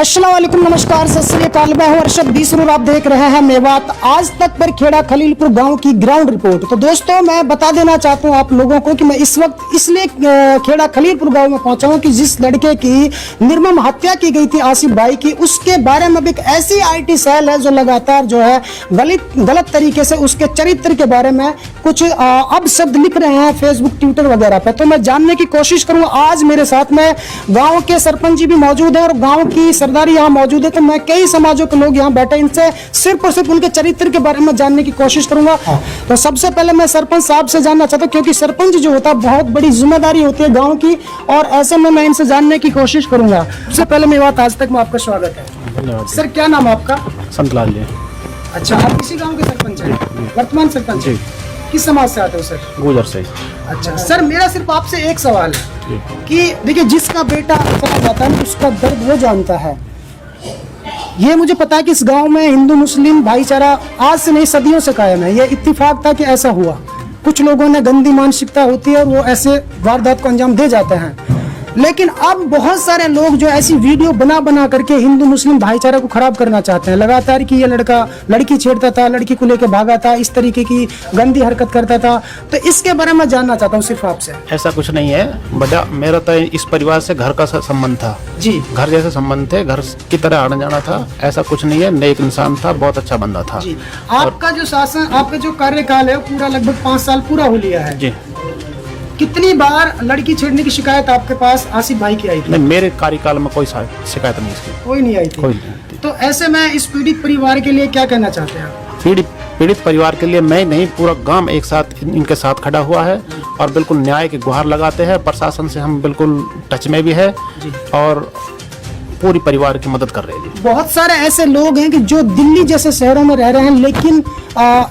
अस्सलाम वालेकुम, नमस्कार, सत श्री अकाल। मैं हूं अरशद बीस और आप देख रहे हैं मेवात आज तक पर खेड़ा खलीलपुर गांव की ग्राउंड रिपोर्ट। तो दोस्तों, मैं बता देना चाहता हूं आप लोगों को कि मैं इस वक्त इसलिए खेड़ा खलीलपुर गांव में पहुंचा हूं कि जिस लड़के की निर्मम हत्या की गई थी आसिफ भाई की, उसके बारे में एक ऐसी IT सेल है जो लगातार जो है गलत तरीके से उसके चरित्र के बारे में कुछ अपशब्द लिख रहे हैं फेसबुक ट्विटर वगैरह पे। तो मैं जानने की कोशिश करूंगा। आज मेरे साथ में गाँव के सरपंच जी भी मौजूद है और गाँव की सरदारी यहाँ मौजूद है। तो मैं कई समाजों के लोग यहाँ बैठे, इनसे सिर्फ और सिर्फ उनके चरित्र के बारे में जानने की कोशिश करूंगा। तो सबसे पहले मैं सरपंच साहब से जानना चाहता हूँ, क्योंकि सरपंच जो होता है बहुत बड़ी जिम्मेदारी होती है गांव की, और ऐसे में मैं इनसे जानने की कोशिश करूंगा। सबसे पहले मेरी बात आज तक में आपका स्वागत है। धन्यवाद सर, क्या नाम है आपका? संतलाल जी। अच्छा, आप इसी गाँव के सरपंच हैं? वर्तमान सरपंच जी। किस समाज से आते हो सर? गुजर से। अच्छा सर, मेरा सिर्फ आपसे एक सवाल है कि देखिए, जिसका बेटा चला जाता है उसका दर्द वो जानता है। ये मुझे पता है कि इस गांव में हिंदू मुस्लिम भाईचारा आज से नहीं सदियों से कायम है। ये इत्तेफाक था कि ऐसा हुआ। कुछ लोगों ने गंदी मानसिकता होती है और वो ऐसे वारदात को अंजाम दे जाते हैं, लेकिन अब बहुत सारे लोग जो ऐसी वीडियो बना करके हिंदू मुस्लिम भाईचारा को खराब करना चाहते हैं लगातार, कि ये लड़का लड़की छेड़ता था, लड़की को लेकर भागा था, इस तरीके की गंदी हरकत करता था। तो इसके बारे में जानना चाहता हूँ सिर्फ आपसे। ऐसा कुछ नहीं है बेटा, मेरा तो इस परिवार से घर का संबंध था जी, घर जैसे संबंध थे, घर की तरह आना जाना था। ऐसा कुछ नहीं है, नेक इंसान था, बहुत अच्छा बंदा था जी। आपका जो शासन, आपका जो कार्यकाल है पूरा लगभग 5 साल पूरा हो लिया है जी। कितनी बार लड़की छेड़ने की शिकायत आपके पास आसिफ भाई की आई थी? नहीं, मेरे कार्यकाल में कोई शिकायत नहीं इसकी, कोई नहीं आई थी। कोई नहीं। तो ऐसे में इस पीड़ित परिवार के लिए क्या कहना चाहते हैं आप? पीड़ित परिवार के लिए मैं नहीं, पूरा गांव एक साथ इनके साथ खड़ा हुआ है और बिल्कुल न्याय की गुहार लगाते हैं। प्रशासन से हम बिल्कुल टच में भी है और पूरी परिवार की मदद कर रहे हैं। बहुत सारे ऐसे लोग हैं कि जो दिल्ली जैसे शहरों में रह रहे हैं, लेकिन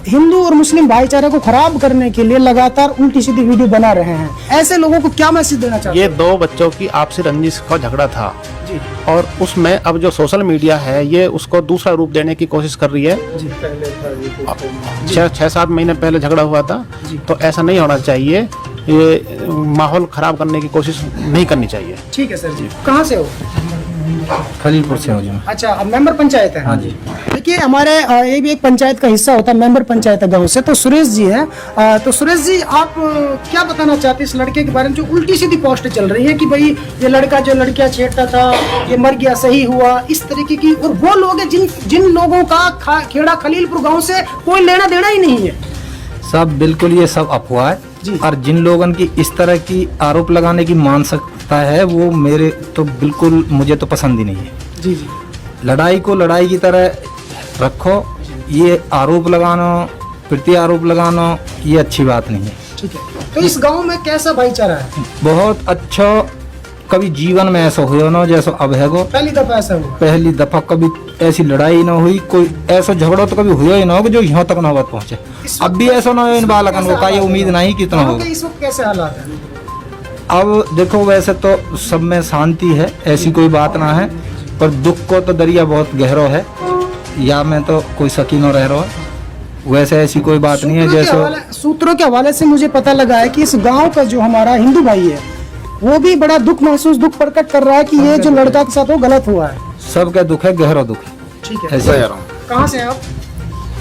हिंदू और मुस्लिम भाईचारे को खराब करने के लिए लगातार उल्टी सीधी वीडियो बना रहे हैं। ऐसे लोगों को क्या मैसेज देना चाहते हैं? ये 2 बच्चों की आपसी रंजिश का झगड़ा था जी, और उसमें अब जो सोशल मीडिया है ये उसको दूसरा रूप देने की कोशिश कर रही है। 6-7 महीने पहले झगड़ा हुआ था, तो ऐसा नहीं होना चाहिए। ये माहौल खराब करने की कोशिश नहीं करनी चाहिए। ठीक है सर जी। कहाँ से हो? खलीलपुर से हो जी। अच्छा, अब मेंबर पंचायत है? हाँ जी। देखिए, हमारे ये भी एक पंचायत का हिस्सा होता है, मेंबर पंचायत है गाँव से। तो सुरेश जी हैं। तो सुरेश जी, आप क्या बताना चाहते हैं इस लड़के के बारे में जो उल्टी सीधी पोस्ट चल रही है कि भाई ये लड़का जो लड़कियां छेड़ता था ये मर गया, सही हुआ, इस तरीके की, और वो लोग हैं जिन लोगों का खेड़ा खलीलपुर गाँव से कोई लेना देना ही नहीं है। सब बिल्कुल ये सब अफवाह है। और जिन लोगों की इस तरह की आरोप लगाने की मानसिकता है वो मेरे तो बिल्कुल, मुझे तो पसंद ही नहीं है। जी जी। लड़ाई को लड़ाई की तरह रखो, ये आरोप लगाना, प्रति आरोप लगाना, ये अच्छी बात नहीं है। ठीक है। तो इस गांव में कैसा भाईचारा है? बहुत अच्छा। कभी जीवन में ऐसा हुआ ना जैसा अब है गो। पहली दफा ऐसा हुआ? पहली दफा कभी ऐसी लड़ाई ना हुई, कोई ऐसा झगड़ा तो कभी हुआ ही ना हो कि जो यहाँ तक नौबत पहुंचे। अब भी ऐसा ना हो इन बालकन को, का ये उम्मीद नहीं कितना होगा। इस वक्त कैसे हालात है? अब देखो, वैसे तो सब में शांति है, ऐसी कोई बात ना है, पर दुख को तो दरिया बहुत गहरा है, या मैं तो कोई शकीनो रह रहा हूँ। वैसे ऐसी कोई बात नहीं है। जैसे सूत्रों के हवाले से मुझे पता लगा है कि इस गांव का जो हमारा हिंदू भाई है वो भी बड़ा दुख प्रकट कर रहा है कि ये जो लड़का के साथ वो गलत हुआ है। सबका दुख है, गहरा दुख है। ठीक है। ऐसे कहाँ से आप?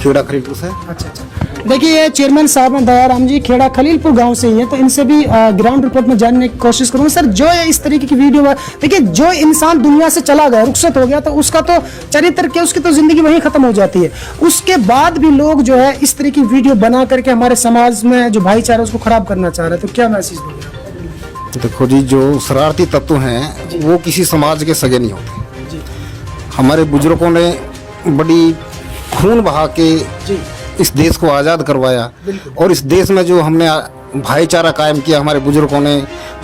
खेड़ा खलीलपुर से। अच्छा अच्छा। देखिए, ये चेयरमैन साहब हैं दयाराम जी, खेड़ा खलीलपुर गांव से ही है। तो इनसे भी ग्राउंड रिपोर्ट में जानने की कोशिश करूंगा। सर, जो है इस तरीके की वीडियो, देखिए, जो इंसान दुनिया से चला गया, रुखसत हो गया, तो उसका तो चरित्र के उसकी तो जिंदगी वहीं खत्म हो जाती है। उसके बाद भी लोग जो है इस तरह की वीडियो बना करके हमारे समाज में जो भाईचारा उसको खराब करना चाह रहे हैं। तो क्या मैसेज दोगे? देखो जी, जो शरारती तत्व हैं वो किसी समाज के सगे नहीं होते। हमारे बुजुर्गों ने बड़ी खून बहा के इस देश को आज़ाद करवाया, और इस देश में जो हमने भाईचारा कायम किया हमारे बुजुर्गों ने।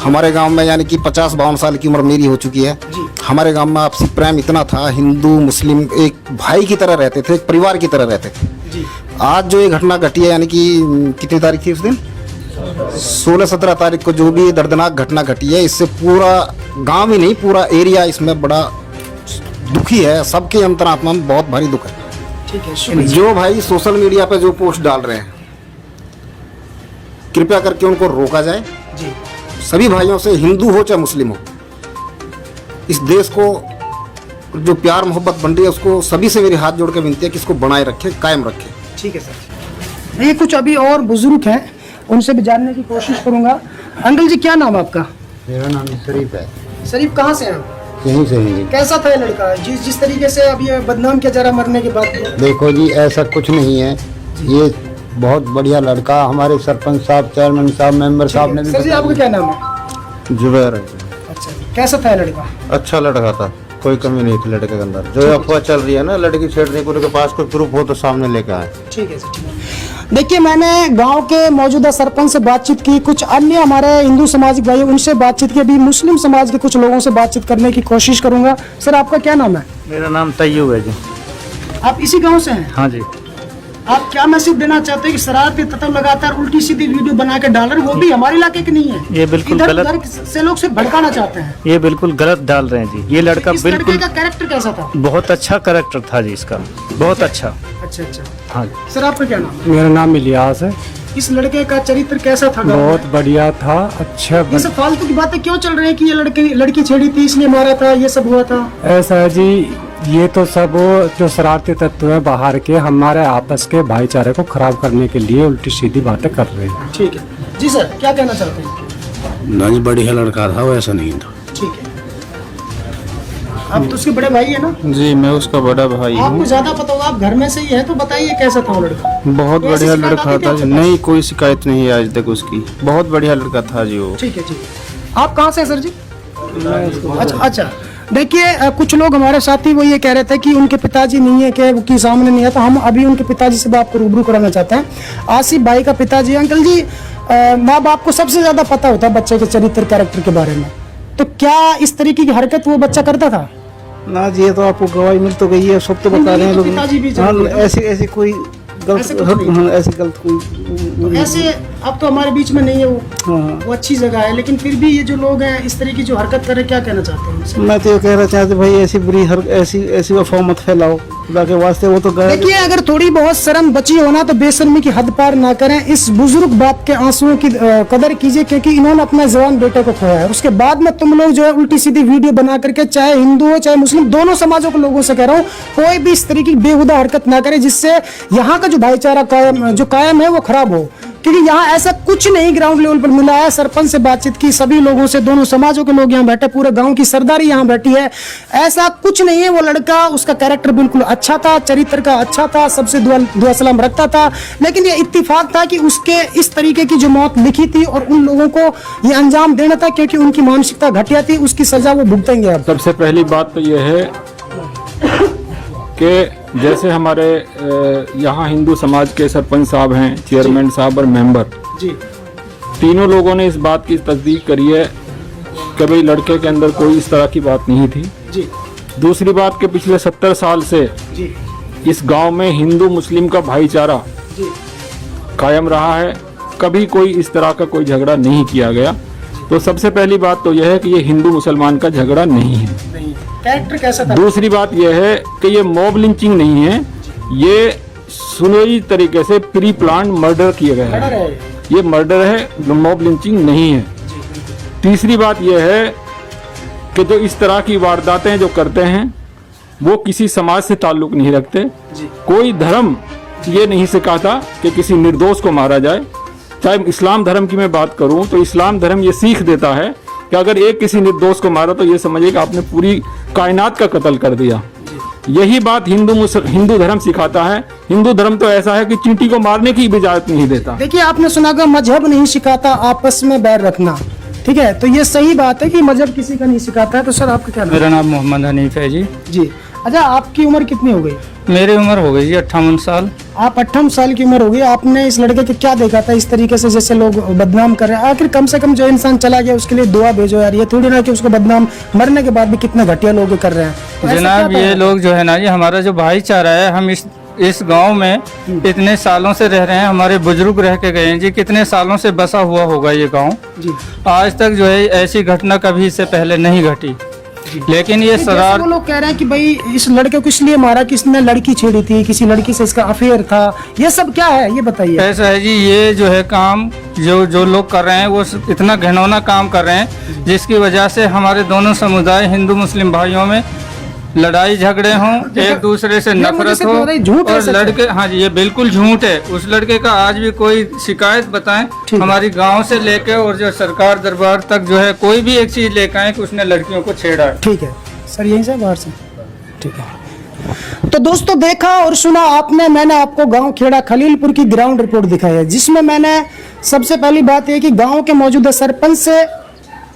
हमारे गांव में यानी कि 50-52 साल की उम्र मेरी हो चुकी है। हमारे गांव में आपसी प्रेम इतना था, हिंदू मुस्लिम एक भाई की तरह रहते थे, एक परिवार की तरह रहते थे। आज जो ये घटना घटी है, यानी कि कितनी तारीख थी उस दिन, 16-17 तारीख को जो भी दर्दनाक घटना घटी है, इससे पूरा गांव ही नहीं पूरा एरिया इसमें बड़ा दुखी है। सबके अंतरात्मा में बहुत भारी दुख है। ठीक है। जो भाई सोशल मीडिया पे जो पोस्ट डाल रहे हैं, कृपया करके उनको रोका जाए। जी। सभी भाइयों से, हिंदू हो चाहे मुस्लिम हो, इस देश को जो प्यार मोहब्बत बन रही है उसको सभी से मेरी हाथ जोड़ के विनती है कि इसको बनाए रखे, कायम रखे। ठीक है सर। ये कुछ अभी और बुजुर्ग हैं, उनसे भी जानने की कोशिश करूंगा। अंकल जी, क्या नाम है आपका? मेरा नाम शरीफ है। शरीफ, कहाँ से हैं आप? यहीं से ही। कैसा था ये लड़का जिस तरीके से अब ये बदनाम किया जा रहा मरने के बाद? देखो जी, ऐसा कुछ नहीं है, ये बहुत बढ़िया लड़का। हमारे सरपंच साहब, चेयरमैन साहब, मेंबर साहब ने भी सर जी, आपका क्या नाम है? जुबैर है। अच्छा, कैसा था ये लड़का? अच्छा लड़का था, कोई कमी नहीं थी लड़के के अंदर। जो अफवाह चल रही है ना लड़की छेड़ने को, उनके पास कोई प्रूफ हो तो सामने लेके आए। ठीक है सर, ठीक है। देखिए, मैंने गांव के मौजूदा सरपंच से बातचीत की, कुछ अन्य हमारे हिंदू सामाजिक भाई उनसे बातचीत की, अभी मुस्लिम समाज के कुछ लोगों से बातचीत करने की कोशिश करूंगा। सर, आपका क्या नाम है? मेरा नाम तैयूब है जी। आप इसी गांव से हैं? हाँ जी। आप क्या मैसेज देना चाहते हैं कि शरारती तत्व लगातार उल्टी सीधी वीडियो बना के डाल रहे हैं, वो भी हमारे इलाके के नहीं है? ये बिल्कुल इधर गलत, उधर से लोग से भड़काना चाहते हैं। ये बिल्कुल गलत डाल रहे हैं जी। ये लड़का इस बिल्कुल लड़के का कैरेक्टर कैसा था? बहुत अच्छा कैरेक्टर था जी इसका, बहुत अच्छा। अच्छा अच्छा। हाँ जी। सर, आपका क्या नाम है? मेरा नाम इलियास है। इस लड़के का चरित्र कैसा था गाँव में? बहुत बढ़िया था, अच्छा ये सब फालतू की बातें क्यों चल रही है कि ये लड़की छेड़ी थी इसलिए मारा था, ये सब हुआ था? ऐसा है जी, ये तो सब जो शरारती तत्व है बाहर के, हमारे आपस के भाईचारे को खराब करने के लिए उल्टी सीधी बातें कर रहे हैं। ठीक है जी। सर, क्या कहना चाहते हैं? नहीं, बढ़िया लड़का था, वैसा नहीं था। ठीक है। आप तो उसके बड़े भाई है ना? जी, मैं उसका बड़ा भाई आपको ज्यादा पता होगा, आप घर में से ही है, तो बताइए कैसा था वो लड़का? बहुत कोई ऐसी बढ़िया शिकायत लड़का आती थी था आपके जी। पास? नहीं, कोई शिकायत नहीं है आज तक उसकी। बहुत बढ़िया लड़का था जी वो। ठीक है, ठीक है। आप कहाँ से हैं सर जी? अच्छा अच्छा। देखिए, कुछ लोग हमारे साथी वो ये कह रहे थे कि उनके पिताजी नहीं है, कि उनके सामने नहीं है, तो हम अभी उनके पिताजी से आपको रूबरू कराना चाहते हैं। आसिफ भाई का पिताजी। अंकल जी, माँ बाप को सबसे ज्यादा पता होता है बच्चे के चरित्र कैरेक्टर के बारे में, तो क्या इस तरीके की हरकत वो बच्चा करता था? ना जी, ये तो आपको गवाही मिल तो गई है, सब तो बता रहे हैं लोग। पिताजी भी हाँ, जरूर है। ऐसी कोई ऐसे गलत, कुछ नहीं। हाँ, ऐसी गलत कोई। ऐसे अब तो हमारे बीच में नहीं है वो, हाँ, वो अच्छी जगह है, लेकिन फिर भी ये जो लोग हैं इस तरह की जो हरकत कर रहे हैं, क्या कहना चाहते हैं उनसे? मैं तो ये कहना चाहते भाई, ऐसी बुरी ऐसी अफवाह मत फैलाओ, खुदा के वास्ते। वो तो गए। देखिए, अगर थोड़ी बहुत शर्म बची हो ना तो बेशर्मी की हद पार ना करें। इस बुजुर्ग बाप के आंसुओं की कदर कीजिए, क्योंकि इन्होंने अपने जवान बेटे को खोया है। उसके बाद में तुम लोग जो है उल्टी सीधी वीडियो बना करके, चाहे हिंदू हो चाहे मुस्लिम, दोनों समाजों के लोगों से कह रहा हूँ, कोई भी इस तरीके की बेहुदा हरकत ना करे जिससे यहाँ का जो भाईचारा कायम है वो खराब हो, क्योंकि यहाँ ऐसा कुछ नहीं ग्राउंड लेवल पर मिला है। सरपंच से बातचीत की, सभी लोगों से, दोनों समाजों के लोग यहाँ बैठे, पूरे गांव की सरदारी यहाँ बैठी है, ऐसा कुछ नहीं है। वो लड़का, उसका कैरेक्टर बिल्कुल अच्छा था, चरित्र का अच्छा था, सबसे दुआ सलाम रखता था, लेकिन ये इत्तेफाक था कि उसके इस तरीके की जो मौत लिखी थी और उन लोगों को ये अंजाम देना था, क्योंकि उनकी मानसिकता घटिया थी, उसकी सजा वो भुगतेंगे अब। सबसे पहली बात तो यह है कि जैसे हमारे यहाँ हिंदू समाज के सरपंच साहब हैं, चेयरमैन साहब और मेंबर जी, तीनों लोगों ने इस बात की तस्दीक करी है कि भाई लड़के के अंदर कोई इस तरह की बात नहीं थी। जी, दूसरी बात कि पिछले 70 साल से जी, इस गांव में हिंदू मुस्लिम का भाईचारा जी, कायम रहा है, कभी कोई इस तरह का कोई झगड़ा नहीं किया गया। तो सबसे पहली बात तो यह है कि ये हिंदू मुसलमान का झगड़ा नहीं है। नहीं। कैरेक्टर कैसा था? दूसरी बात यह है कि ये मॉब लिंचिंग नहीं है, ये सुनहरी तरीके से प्री प्लान मर्डर किए गए मर्डर हैं। है। ये मर्डर है, मॉब लिंचिंग नहीं है। तीसरी बात यह है कि जो इस तरह की वारदातें जो करते हैं वो किसी समाज से ताल्लुक नहीं रखते। कोई धर्म ये नहीं सिखाता कि किसी निर्दोष को मारा जाए। चाहे इस्लाम धर्म की मैं बात करूं तो इस्लाम धर्म ये सीख देता है कि अगर एक किसी निर्दोष को मारा तो ये समझिए कि आपने पूरी कायनात का कत्ल कर दिया। यही बात हिंदू धर्म सिखाता है। हिंदू धर्म तो ऐसा है कि चींटी को मारने की भी इजाजत नहीं देता। देखिए, आपने सुना होगा मजहब नहीं सिखाता आपस में बैर रखना, ठीक है, तो ये सही बात है कि मजहब किसी का नहीं सिखाता है। तो सर, आपका क्या नाम? मेरा नाम मोहम्मद हनीफ है जी। जी। अच्छा, आपकी उम्र कितनी हो गई? मेरी उम्र हो गई जी 58 साल। आप 58 साल की उम्र हो गई। आपने इस लड़के के क्या देखा था इस तरीके से जैसे लोग बदनाम कर रहे हैं? आखिर कम से कम जो इंसान चला गया उसके लिए दुआ भेजो यार, ये थोड़ी ना कि उसको बदनाम मरने के बाद भी कितने घटिया लोग कर रहे हैं। तो ऐसा जनाब, क्या ये था? लोग जो है ना जी, हमारा जो भाईचारा है, हम इस गांव में इतने सालों से रह रहे हैं, हमारे बुजुर्ग रह के गए हैं जी, कितने सालों से बसा हुआ होगा ये गांव। जी। आज तक जो है ऐसी घटना कभी इससे पहले नहीं घटी। लेकिन ये जैसे शरार वो लोग कह रहे हैं कि भाई इस लड़के को इसलिए मारा कि इसने लड़की छेड़ी थी, किसी लड़की से इसका अफेयर था, ये सब क्या है ये बताइए। ऐसा है जी, ये जो है काम जो लोग कर रहे हैं वो इतना घिनौना काम कर रहे हैं जिसकी वजह से हमारे दोनों समुदाय हिंदू मुस्लिम भाइयों में लड़ाई झगड़े हों, एक दूसरे से मुझे नफरत सिर्फ हो, बता रही, झूठ है और सच है? लड़के, हाँ जी ये बिल्कुल झूठ है। उस लड़के का आज भी कोई शिकायत बताएं, है। हमारी गांव से लेके और जो सरकार दरबार तक जो है कोई भी एक चीज लेकर आए कि उसने लड़कियों को छेड़ा है। ठीक है सर, यहीं से बाहर से, ठीक है। तो दोस्तों देखा और सुना आपने, मैंने आपको गांव खेड़ा खलीलपुर की ग्राउंड रिपोर्ट दिखाई है, जिसमें मैंने सबसे पहली बात यह कि गांव के मौजूदा सरपंच से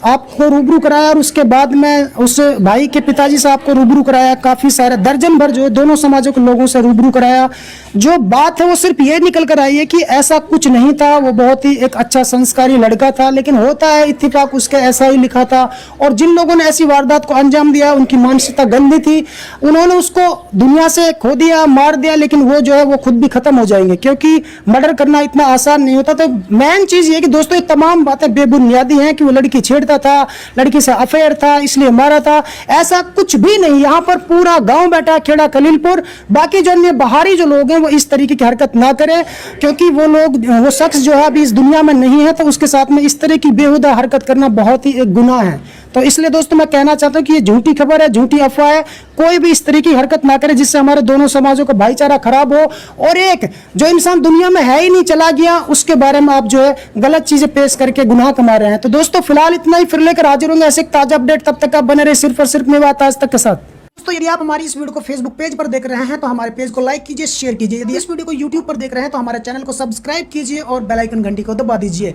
आपको रूबरू कराया और उसके बाद में उस भाई के पिताजी से आपको रूबरू कराया, काफ़ी सारे दर्जन भर जो दोनों समाजों के लोगों से रूबरू कराया। जो बात है वो सिर्फ ये निकल कर आई है कि ऐसा कुछ नहीं था, वो बहुत ही एक अच्छा संस्कारी लड़का था, लेकिन होता है इत्तेफाक उसके ऐसा ही लिखा था। और जिन लोगों ने ऐसी वारदात को अंजाम दिया उनकी मानसिकता गंदी थी, उन्होंने उसको दुनिया से खो दिया, मार दिया, लेकिन वो जो है वो खुद भी खत्म हो जाएंगे, क्योंकि मर्डर करना इतना आसान नहीं होता। तो मेन चीज़ ये कि दोस्तों ये तमाम बातें बेबुनियादी हैं कि वो लड़की छेड़ता था, लड़की से अफेयर था इसलिए मारा था, ऐसा कुछ भी नहीं। यहाँ पर पूरा गांव बैठा खेड़ा खलीलपुर। बाकी जो अन्य बाहरी जो लोग हैं वो इस तरीके की हरकत ना करें, क्योंकि वो शख्स जो है अभी इस दुनिया में नहीं है, तो उसके साथ में इस तरह की बेहुदा हरकत करना बहुत ही एक गुनाह है। तो इसलिए दोस्तों मैं कहना चाहता हूँ कि ये झूठी खबर है, झूठी अफवाह है, कोई भी इस तरह की हरकत ना करे जिससे हमारे दोनों समाजों का भाईचारा खराब हो। और एक जो इंसान दुनिया में है ही नहीं, चला गया, उसके बारे में आप जो है गलत चीजें पेश करके गुनाह कमा रहे हैं। तो दोस्तों फिलहाल इतना ही, फिर लेकर हाजिर होंगे ऐसे ताजा अपडेट, तब तक आप बने रहे सिर्फ और सिर्फ मेवात आज तक के साथ। दोस्तों यदि आप हमारी इस वीडियो को फेसबुक पेज पर देख रहे हैं तो हमारे पेज को लाइक कीजिए, शेयर कीजिए। यदि इस वीडियो को यूट्यूब पर देख रहे हैं तो हमारे चैनल को सब्सक्राइब कीजिए और बेल आइकन घंटी को दबा दीजिए।